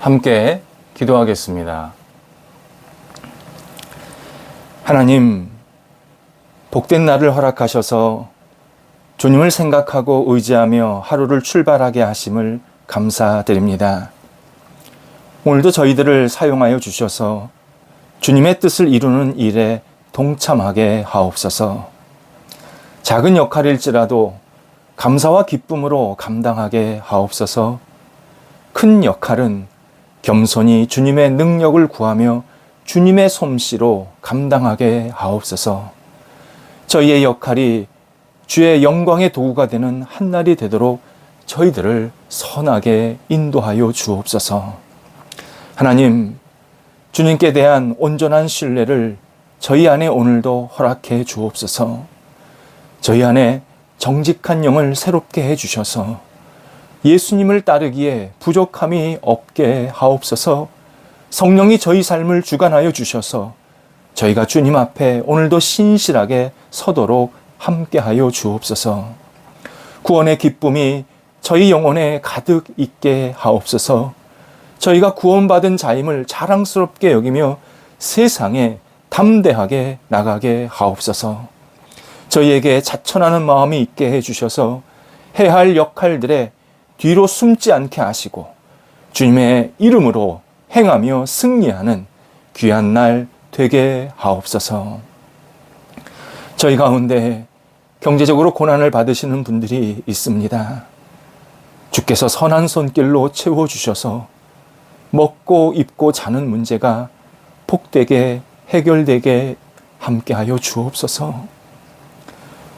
함께 기도하겠습니다. 하나님, 복된 날을 허락하셔서 주님을 생각하고 의지하며 하루를 출발하게 하심을 감사드립니다. 오늘도 저희들을 사용하여 주셔서 주님의 뜻을 이루는 일에 동참하게 하옵소서. 작은 역할일지라도 감사와 기쁨으로 감당하게 하옵소서. 큰 역할은 겸손히 주님의 능력을 구하며 주님의 솜씨로 감당하게 하옵소서. 저희의 역할이 주의 영광의 도구가 되는 한날이 되도록 저희들을 선하게 인도하여 주옵소서. 하나님, 주님께 대한 온전한 신뢰를 저희 안에 오늘도 허락해 주옵소서. 저희 안에 정직한 영을 새롭게 해주셔서 예수님을 따르기에 부족함이 없게 하옵소서. 성령이 저희 삶을 주관하여 주셔서 저희가 주님 앞에 오늘도 신실하게 서도록 함께하여 주옵소서. 구원의 기쁨이 저희 영혼에 가득 있게 하옵소서. 저희가 구원받은 자임을 자랑스럽게 여기며 세상에 담대하게 나가게 하옵소서. 저희에게 자천하는 마음이 있게 해주셔서 해야 할 역할들에 뒤로 숨지 않게 하시고 주님의 이름으로 행하며 승리하는 귀한 날 되게 하옵소서. 저희 가운데 경제적으로 고난을 받으시는 분들이 있습니다. 주께서 선한 손길로 채워주셔서 먹고 입고 자는 문제가 복되게 해결되게 함께하여 주옵소서.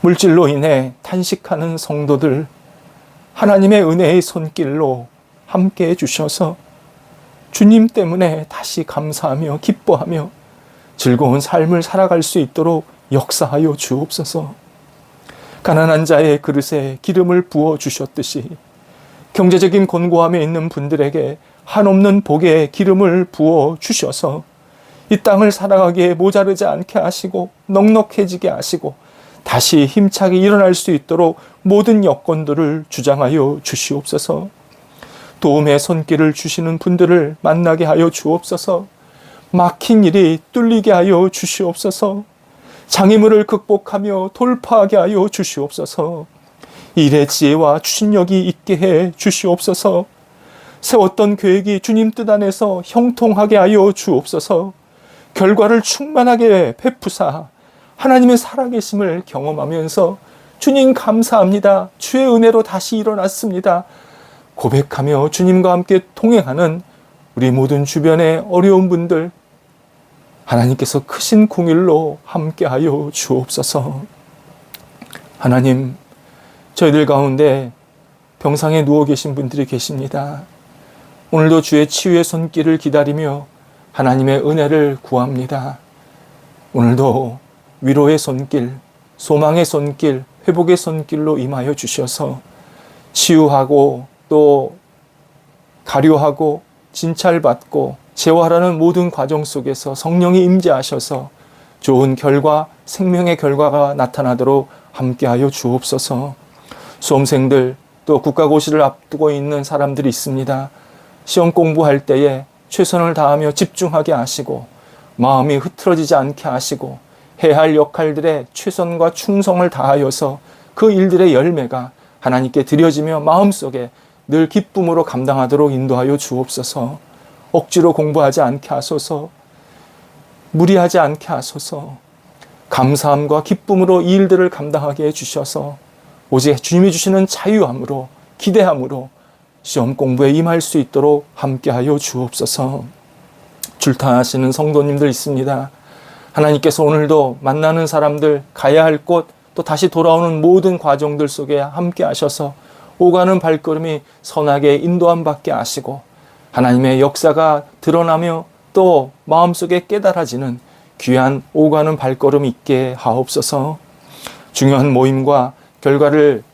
물질로 인해 탄식하는 성도들 하나님의 은혜의 손길로 함께해 주셔서 주님 때문에 다시 감사하며 기뻐하며 즐거운 삶을 살아갈 수 있도록 역사하여 주옵소서. 가난한 자의 그릇에 기름을 부어 주셨듯이 경제적인 곤고함에 있는 분들에게 한없는 복의 기름을 부어 주셔서 이 땅을 살아가기에 모자르지 않게 하시고 넉넉해지게 하시고 다시 힘차게 일어날 수 있도록 모든 여건들을 주장하여 주시옵소서. 도움의 손길을 주시는 분들을 만나게 하여 주옵소서. 막힌 일이 뚫리게 하여 주시옵소서. 장애물을 극복하며 돌파하게 하여 주시옵소서. 일의 지혜와 추진력이 있게 해 주시옵소서. 세웠던 계획이 주님 뜻 안에서 형통하게 하여 주옵소서. 결과를 충만하게 베푸사 하나님의 살아계심을 경험하면서 주님 감사합니다. 주의 은혜로 다시 일어났습니다. 고백하며 주님과 함께 동행하는 우리 모든 주변의 어려운 분들 하나님께서 크신 공일로 함께하여 주옵소서. 하나님, 저희들 가운데 병상에 누워 계신 분들이 계십니다. 오늘도 주의 치유의 손길을 기다리며 하나님의 은혜를 구합니다. 오늘도 위로의 손길, 소망의 손길, 회복의 손길로 임하여 주셔서 치유하고 또 가료하고 진찰받고 재활하는 모든 과정 속에서 성령이 임재하셔서 좋은 결과, 생명의 결과가 나타나도록 함께하여 주옵소서. 수험생들 또 국가고시를 앞두고 있는 사람들이 있습니다. 시험 공부할 때에 최선을 다하며 집중하게 하시고 마음이 흐트러지지 않게 하시고 해야 할 역할들에 최선과 충성을 다하여서 그 일들의 열매가 하나님께 드려지며 마음속에 늘 기쁨으로 감당하도록 인도하여 주옵소서. 억지로 공부하지 않게 하소서. 무리하지 않게 하소서. 감사함과 기쁨으로 이 일들을 감당하게 해주셔서 오직 주님이 주시는 자유함으로 기대함으로 시험 공부에 임할 수 있도록 함께하여 주옵소서. 출타하시는 성도님들 있습니다. 하나님께서 오늘도 만나는 사람들, 가야 할 곳, 또 다시 돌아오는 모든 과정들 속에 함께 하셔서 오가는 발걸음이 선하게 인도함 받게 하시고 하나님의 역사가 드러나며 또 마음속에 깨달아지는 귀한 오가는 발걸음 있게 하옵소서. 중요한 모임과 결과를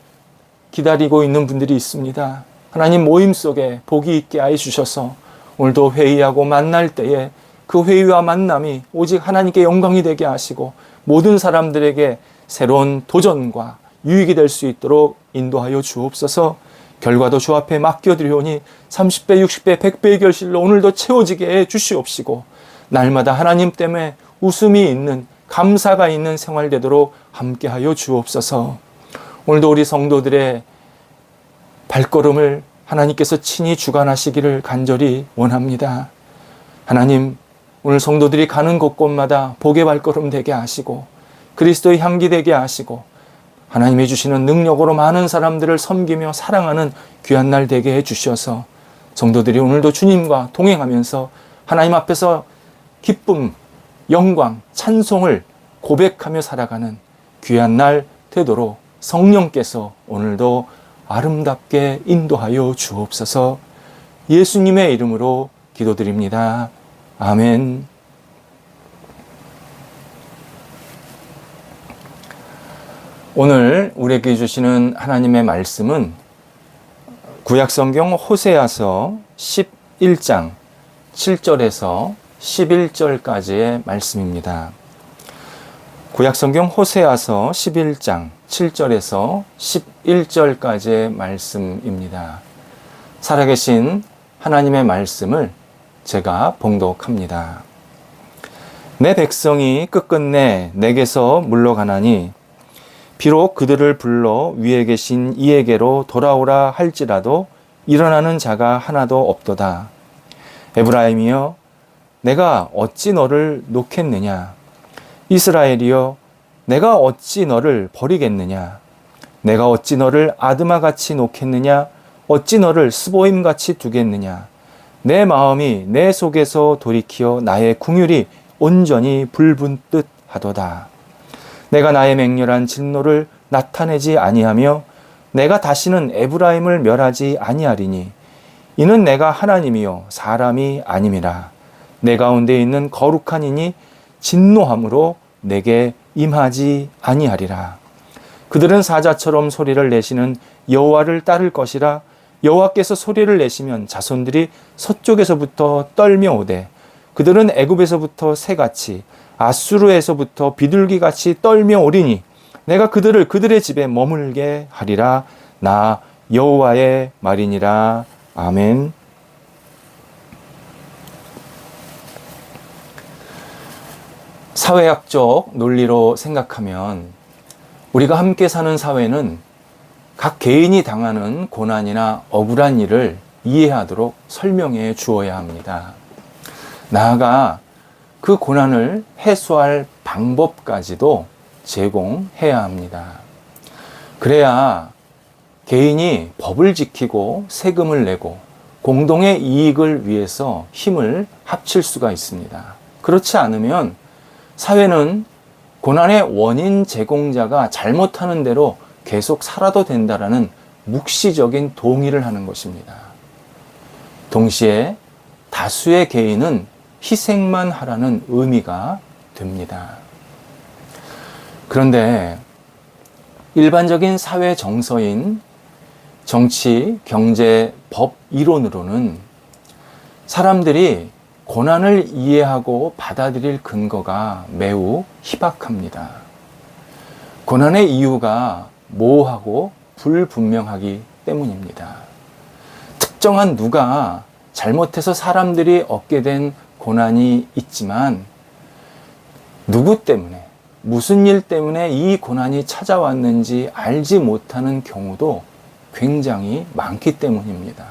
기다리고 있는 분들이 있습니다. 하나님 모임 속에 복이 있게 하여 주셔서 오늘도 회의하고 만날 때에 그 회의와 만남이 오직 하나님께 영광이 되게 하시고 모든 사람들에게 새로운 도전과 유익이 될 수 있도록 인도하여 주옵소서. 결과도 주 앞에 맡겨드리오니 30배, 60배, 100배의 결실로 오늘도 채워지게 해 주시옵시고 날마다 하나님 때문에 웃음이 있는, 감사가 있는 생활 되도록 함께하여 주옵소서. 오늘도 우리 성도들의 발걸음을 하나님께서 친히 주관하시기를 간절히 원합니다. 하나님, 오늘 성도들이 가는 곳곳마다 복의 발걸음 되게 하시고 그리스도의 향기 되게 하시고 하나님이 주시는 능력으로 많은 사람들을 섬기며 사랑하는 귀한 날 되게 해주셔서 성도들이 오늘도 주님과 동행하면서 하나님 앞에서 기쁨, 영광, 찬송을 고백하며 살아가는 귀한 날 되도록 성령께서 오늘도 아름답게 인도하여 주옵소서. 예수님의 이름으로 기도드립니다. 아멘. 오늘 우리에게 주시는 하나님의 말씀은 구약성경 호세아서 11장 7절에서 11절까지의 말씀입니다. 구약성경 호세아서 11장 7절에서 11절까지의 말씀입니다. 살아계신 하나님의 말씀을 제가 봉독합니다. 내 백성이 끝끝내 내게서 물러가나니 비록 그들을 불러 위에 계신 이에게로 돌아오라 할지라도 일어나는 자가 하나도 없도다. 에브라임이여, 내가 어찌 너를 놓겠느냐? 이스라엘이여, 내가 어찌 너를 버리겠느냐? 내가 어찌 너를 아드마같이 놓겠느냐? 어찌 너를 스보임같이 두겠느냐? 내 마음이 내 속에서 돌이키어 나의 궁율이 온전히 불붙듯 하도다. 내가 나의 맹렬한 진노를 나타내지 아니하며 내가 다시는 에브라임을 멸하지 아니하리니 이는 내가 하나님이요 사람이 아님이라. 내 가운데 있는 거룩한 이니 진노함으로 내게 임하지 아니하리라. 그들은 사자처럼 소리를 내시는 여호와를 따를 것이라. 여호와께서 소리를 내시면 자손들이 서쪽에서부터 떨며 오되 그들은 애굽에서부터 새같이 아수르에서부터 비둘기같이 떨며 오리니 내가 그들을 그들의 집에 머물게 하리라. 나 여호와의 말이니라. 아멘. 사회학적 논리로 생각하면 우리가 함께 사는 사회는 각 개인이 당하는 고난이나 억울한 일을 이해하도록 설명해 주어야 합니다. 나아가 그 고난을 해소할 방법까지도 제공해야 합니다. 그래야 개인이 법을 지키고 세금을 내고 공동의 이익을 위해서 힘을 합칠 수가 있습니다. 그렇지 않으면 사회는 고난의 원인 제공자가 잘못하는 대로 계속 살아도 된다라는 묵시적인 동의를 하는 것입니다. 동시에 다수의 개인은 희생만 하라는 의미가 됩니다. 그런데 일반적인 사회 정서인 정치, 경제, 법 이론으로는 사람들이 고난을 이해하고 받아들일 근거가 매우 희박합니다. 고난의 이유가 모호하고 불분명하기 때문입니다. 특정한 누가 잘못해서 사람들이 얻게 된 고난이 있지만 누구 때문에, 무슨 일 때문에 이 고난이 찾아왔는지 알지 못하는 경우도 굉장히 많기 때문입니다.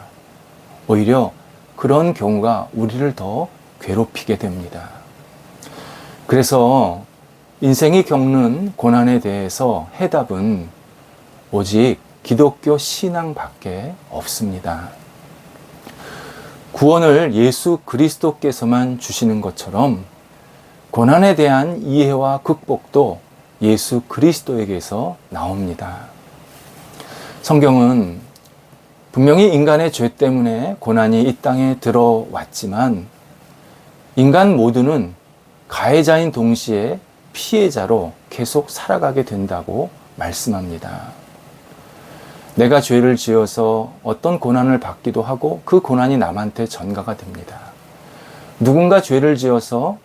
오히려 그런 경우가 우리를 더 괴롭히게 됩니다. 그래서 인생이 겪는 고난에 대해서 해답은 오직 기독교 신앙밖에 없습니다. 구원을 예수 그리스도께서만 주시는 것처럼 고난에 대한 이해와 극복도 예수 그리스도에게서 나옵니다. 성경은 분명히 인간의 죄 때문에 고난이 이 땅에 들어왔지만 인간 모두는 가해자인 동시에 피해자로 계속 살아가게 된다고 말씀합니다. 내가 죄를 지어서 어떤 고난을 받기도 하고 그 고난이 남한테 전가가 됩니다. 누군가 죄를 지어서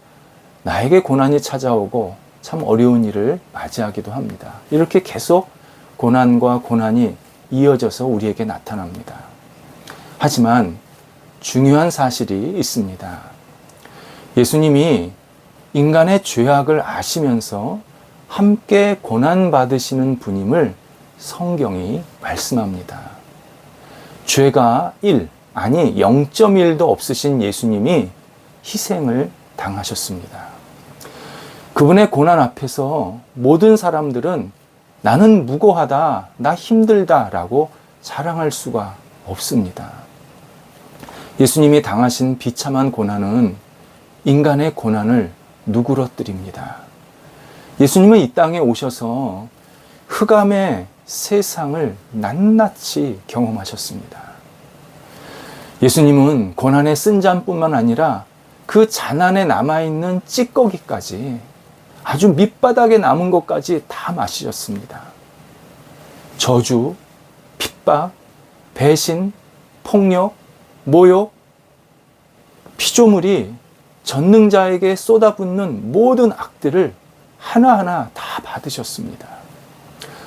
나에게 고난이 찾아오고 참 어려운 일을 맞이하기도 합니다. 이렇게 계속 고난과 고난이 이어져서 우리에게 나타납니다. 하지만 중요한 사실이 있습니다. 예수님이 인간의 죄악을 아시면서 함께 고난받으시는 분임을 성경이 말씀합니다. 죄가 1, 아니 0.1도 없으신 예수님이 희생을 당하셨습니다. 그분의 고난 앞에서 모든 사람들은 나는 무고하다, 나 힘들다 라고 자랑할 수가 없습니다. 예수님이 당하신 비참한 고난은 인간의 고난을 누그러뜨립니다. 예수님은 이 땅에 오셔서 흑암의 세상을 낱낱이 경험하셨습니다. 예수님은 고난의 쓴잔뿐만 아니라 그 잔 안에 남아있는 찌꺼기까지, 아주 밑바닥에 남은 것까지 다 마시셨습니다. 저주, 핍박, 배신, 폭력, 모욕, 피조물이 전능자에게 쏟아붓는 모든 악들을 하나하나 다 받으셨습니다.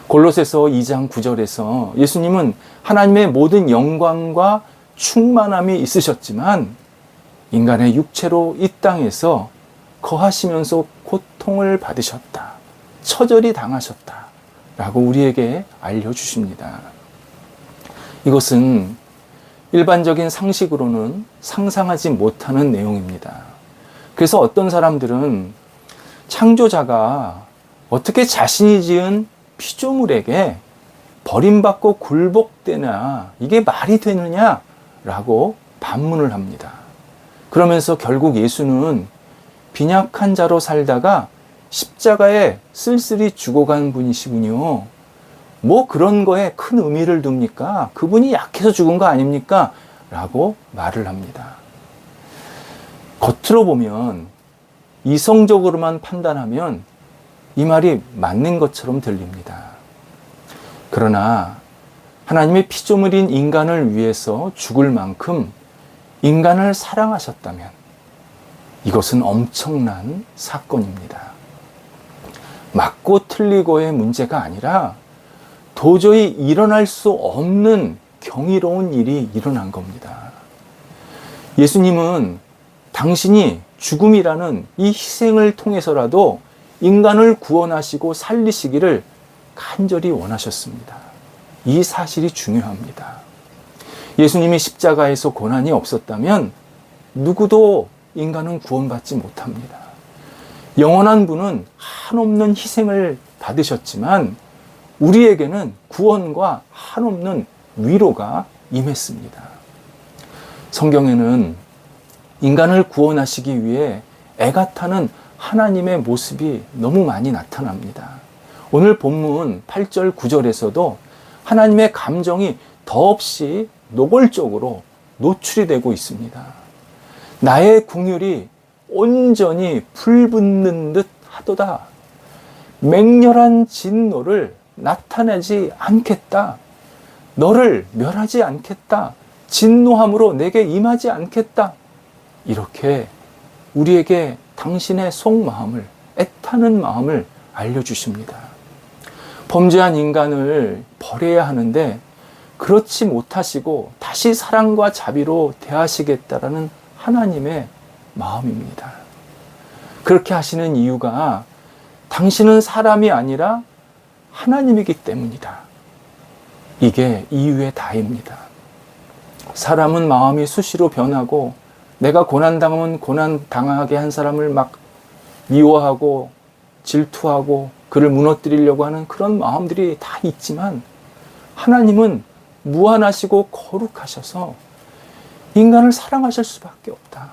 골로새서 2장 9절에서 예수님은 하나님의 모든 영광과 충만함이 있으셨지만 인간의 육체로 이 땅에서 거하시면서 고통을 받으셨다, 처절히 당하셨다 라고 우리에게 알려주십니다. 이것은 일반적인 상식으로는 상상하지 못하는 내용입니다. 그래서 어떤 사람들은 창조자가 어떻게 자신이 지은 피조물에게 버림받고 굴복되나, 이게 말이 되느냐라고 반문을 합니다. 그러면서 결국 예수는 빈약한 자로 살다가 십자가에 쓸쓸히 죽어간 분이시군요. 뭐 그런 거에 큰 의미를 둡니까? 그분이 약해서 죽은 거 아닙니까? 라고 말을 합니다. 겉으로 보면, 이성적으로만 판단하면 이 말이 맞는 것처럼 들립니다. 그러나 하나님의 피조물인 인간을 위해서 죽을 만큼 인간을 사랑하셨다면 이것은 엄청난 사건입니다. 맞고 틀리고의 문제가 아니라 도저히 일어날 수 없는 경이로운 일이 일어난 겁니다. 예수님은 당신이 죽음이라는 이 희생을 통해서라도 인간을 구원하시고 살리시기를 간절히 원하셨습니다. 이 사실이 중요합니다. 예수님이 십자가에서 고난이 없었다면 누구도 인간은 구원받지 못합니다. 영원한 분은 한없는 희생을 받으셨지만 우리에게는 구원과 한없는 위로가 임했습니다. 성경에는 인간을 구원하시기 위해 애가 타는 하나님의 모습이 너무 많이 나타납니다. 오늘 본문 8절 9절에서도 하나님의 감정이 더없이 노골적으로 노출이 되고 있습니다. 나의 긍휼이 온전히 불붙는 듯 하도다. 맹렬한 진노를 나타내지 않겠다. 너를 멸하지 않겠다. 진노함으로 내게 임하지 않겠다. 이렇게 우리에게 당신의 속마음을, 애타는 마음을 알려주십니다. 범죄한 인간을 버려야 하는데 그렇지 못하시고 다시 사랑과 자비로 대하시겠다라는 하나님의 마음입니다. 그렇게 하시는 이유가 당신은 사람이 아니라 하나님이기 때문이다. 이게 이유의 다입니다. 사람은 마음이 수시로 변하고 내가 고난당하면 고난당하게 한 사람을 막 미워하고 질투하고 그를 무너뜨리려고 하는 그런 마음들이 다 있지만 하나님은 무한하시고 거룩하셔서 인간을 사랑하실 수밖에 없다.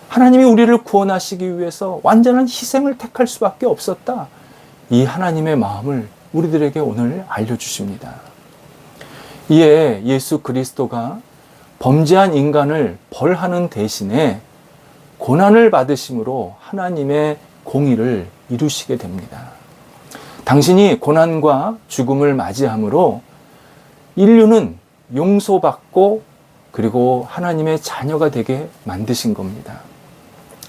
하나님이 우리를 구원하시기 위해서 완전한 희생을 택할 수밖에 없었다. 이 하나님의 마음을 우리들에게 오늘 알려주십니다. 이에 예수 그리스도가 범죄한 인간을 벌하는 대신에 고난을 받으심으로 하나님의 공의를 이루시게 됩니다. 당신이 고난과 죽음을 맞이함으로 인류는 용서받고 그리고 하나님의 자녀가 되게 만드신 겁니다.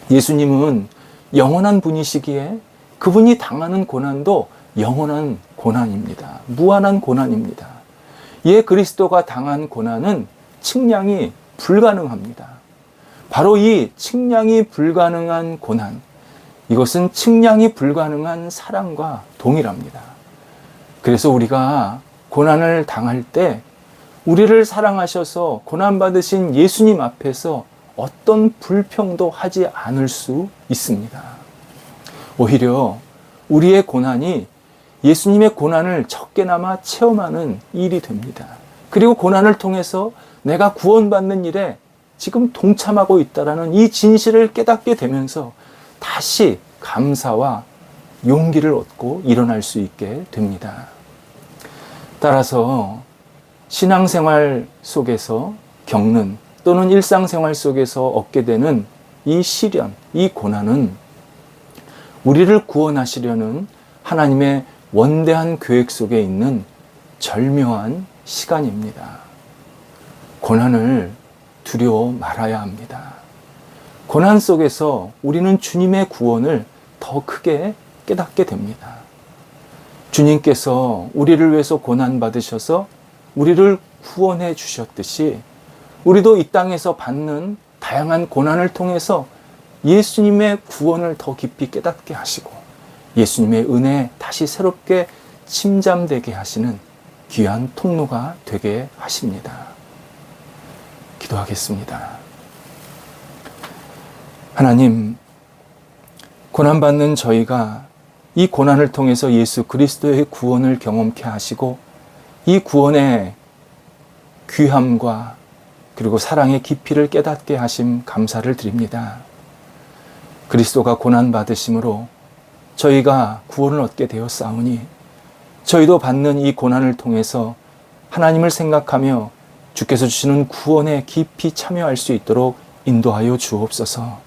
예수님은 영원한 분이시기에 그분이 당하는 고난도 영원한 고난입니다. 무한한 고난입니다. 그리스도가 당한 고난은 측량이 불가능합니다. 바로 이 측량이 불가능한 고난, 이것은 측량이 불가능한 사랑과 동일합니다. 그래서 우리가 고난을 당할 때 우리를 사랑하셔서 고난받으신 예수님 앞에서 어떤 불평도 하지 않을 수 있습니다. 오히려 우리의 고난이 예수님의 고난을 적게나마 체험하는 일이 됩니다. 그리고 고난을 통해서 내가 구원받는 일에 지금 동참하고 있다는 이 진실을 깨닫게 되면서 다시 감사와 용기를 얻고 일어날 수 있게 됩니다. 따라서 신앙생활 속에서 겪는 또는 일상생활 속에서 얻게 되는 이 시련, 이 고난은 우리를 구원하시려는 하나님의 원대한 계획 속에 있는 절묘한 시간입니다. 고난을 두려워 말아야 합니다. 고난 속에서 우리는 주님의 구원을 더 크게 깨닫게 됩니다. 주님께서 우리를 위해서 고난받으셔서 우리를 구원해 주셨듯이 우리도 이 땅에서 받는 다양한 고난을 통해서 예수님의 구원을 더 깊이 깨닫게 하시고 예수님의 은혜에 다시 새롭게 침잠되게 하시는 귀한 통로가 되게 하십니다. 기도하겠습니다. 하나님, 고난받는 저희가 이 고난을 통해서 예수 그리스도의 구원을 경험케 하시고 이 구원의 귀함과 그리고 사랑의 깊이를 깨닫게 하심 감사를 드립니다. 그리스도가 고난받으심으로 저희가 구원을 얻게 되었사오니 저희도 받는 이 고난을 통해서 하나님을 생각하며 주께서 주시는 구원에 깊이 참여할 수 있도록 인도하여 주옵소서.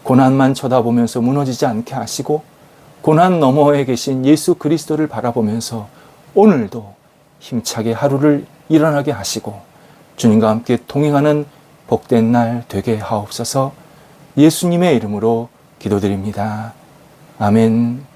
고난만 쳐다보면서 무너지지 않게 하시고 고난 너머에 계신 예수 그리스도를 바라보면서 오늘도 힘차게 하루를 일어나게 하시고 주님과 함께 동행하는 복된 날 되게 하옵소서. 예수님의 이름으로 기도드립니다. 아멘.